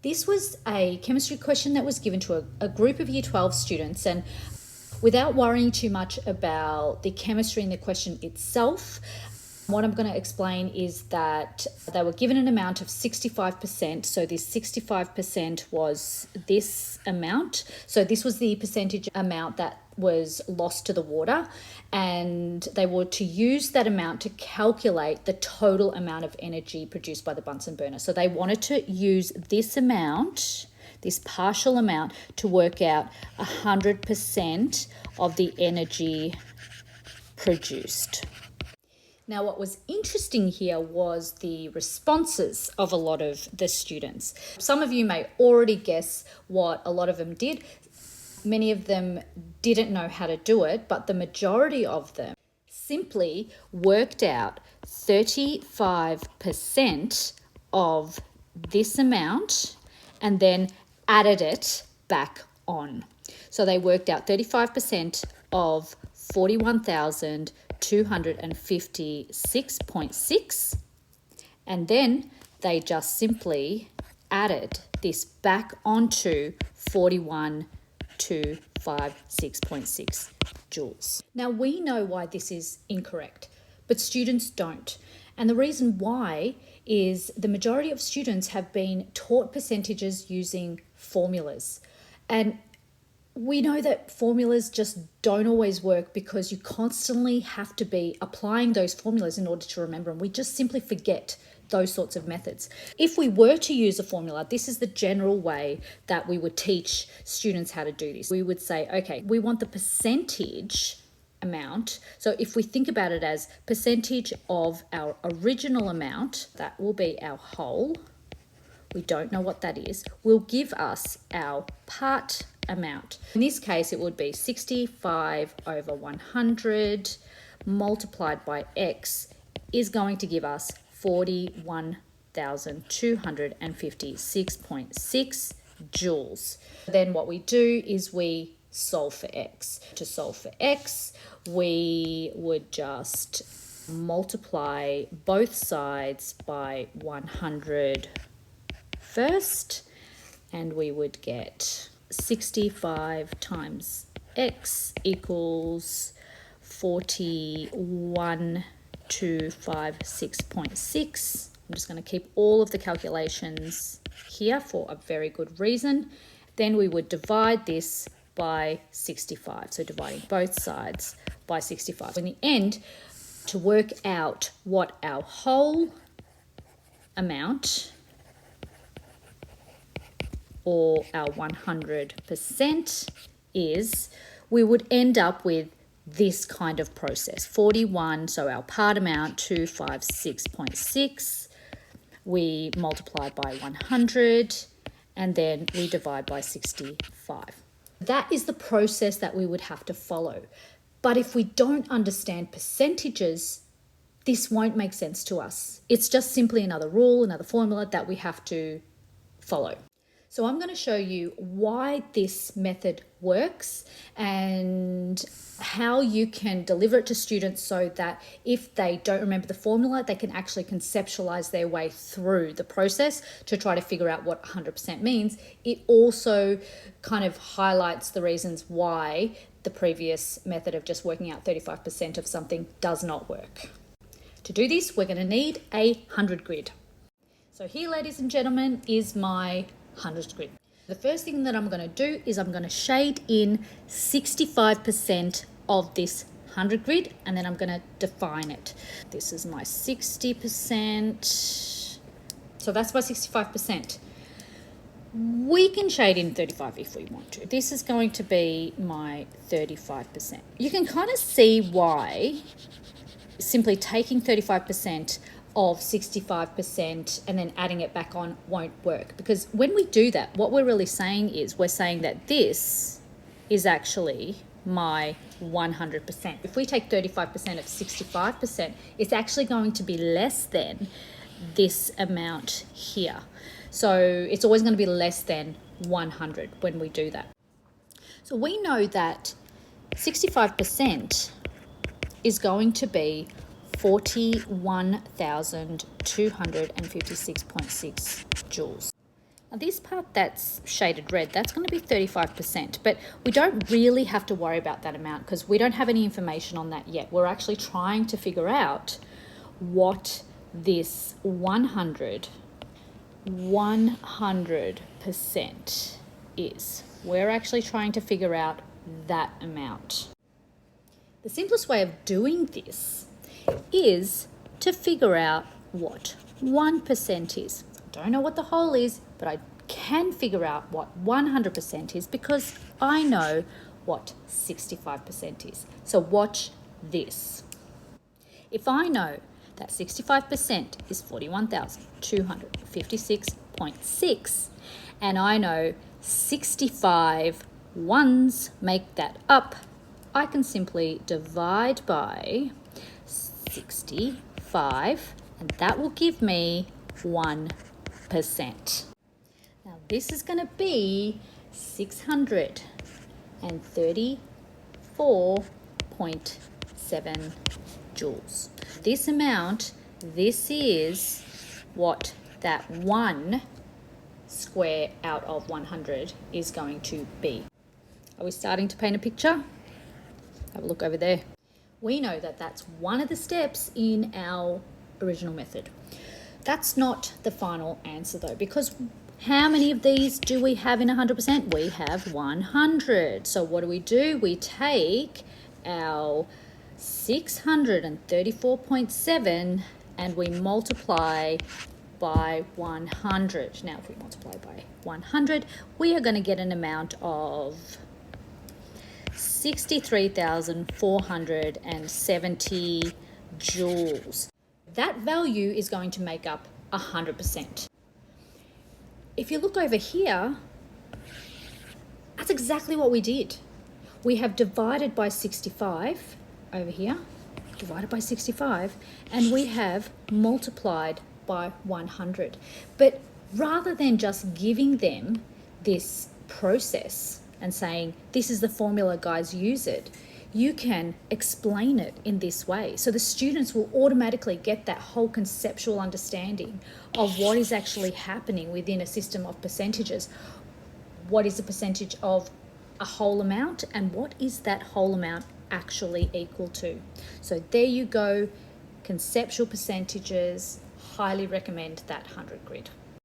This was a chemistry question that was given to a group of Year 12 students, and without worrying too much about the chemistry in the question itself, what I'm going to explain is that they were given an amount of 65%. So this 65% was this amount. So this was the percentage amount that was lost to the water, and they were to use that amount to calculate the total amount of energy produced by the Bunsen burner. So they wanted to use this amount, this partial amount, to work out 100% of the energy produced. Now, what was interesting here was the responses of a lot of the students. Some of you may already guess what a lot of them did. Many of them didn't know how to do it, but the majority of them simply worked out 35% of this amount and then added it back on. So they worked out 35% of 41,256.6, and then they just simply added this back onto 41,256.6 joules. Now we know why this is incorrect, but students don't. And the reason why is the majority of students have been taught percentages using formulas. And we know that formulas just don't always work because you constantly have to be applying those formulas in order to remember them. We just simply forget those sorts of methods. If we were to use a formula, this is the general way that we would teach students how to do this. We would say, okay, we want the percentage amount. So if we think about it as percentage of our original amount, that will be our whole. We don't know what that is, will give us our part amount. In this case, it would be 65 over 100 multiplied by x is going to give us 41,256.6 joules. Then what we do is we solve for x. To solve for x, we would just multiply both sides by 100 first, and we would get 65 times x equals 41,256.6. I'm just going to keep all of the calculations here for a very good reason. Then we would divide this by 65, so dividing both sides by 65. In the end, to work out what our whole amount or our 100% is, we would end up with this kind of process. 41, so our part amount, 256.6, we multiply by 100, and then we divide by 65. That is the process that we would have to follow. But if we don't understand percentages, this won't make sense to us. It's just simply another rule, another formula that we have to follow. So I'm going to show you why this method works and how you can deliver it to students so that if they don't remember the formula, they can actually conceptualize their way through the process to try to figure out what 100% means. It also kind of highlights the reasons why the previous method of just working out 35% of something does not work. To do this, we're going to need a 100 grid. So here, ladies and gentlemen, is my 100 grid. The first thing that I'm going to do is I'm going to shade in 65% of this 100 grid, and then I'm going to define it. This is my 60%. So that's my 65%. We can shade in 35 if we want to. This is going to be my 35%. You can kind of see why simply taking 35% of 65% and then adding it back on won't work, because when we do that, what we're really saying is we're saying that this is actually my 100%. If we take 35% of 65%, it's actually going to be less than this amount here. So it's always going to be less than 100 when we do that. So we know that 65% is going to be 41,256.6 joules. Now Now this part that's shaded red, that's going to be 35%, but we don't really have to worry about that amount because we don't have any information on that yet. We're actually trying to figure out what this 100% is. We're actually trying to figure out that amount. The simplest way of doing this is to figure out what 1% is. I don't know what the whole is, but I can figure out what 100% is because I know what 65% is. So watch this. If I know that 65% is 41,256.6, and I know 65 ones make that up, I can simply divide by 65, and that will give me 1%. Now this is going to be 634.7 joules. This amount, this is what that 1 square out of 100 is going to be. Are we starting to paint a picture? Have a look over there. We know that that's one of the steps in our original method. That's not the final answer though, because how many of these do we have in 100%? We have 100. So what do? We take our 634.7 and we multiply by 100. Now if we multiply by 100, we are going to get an amount of 63,470 joules. That value is going to make up 100%. If you look over here, that's exactly what we did. We have divided by 65 over here, divided by 65, and we have multiplied by 100. But rather than just giving them this process and saying, this is the formula, guys, use it, you can explain it in this way. So the students will automatically get that whole conceptual understanding of what is actually happening within a system of percentages. What is the percentage of a whole amount and what is that whole amount actually equal to? So there you go, conceptual percentages. Highly recommend that 100 grid.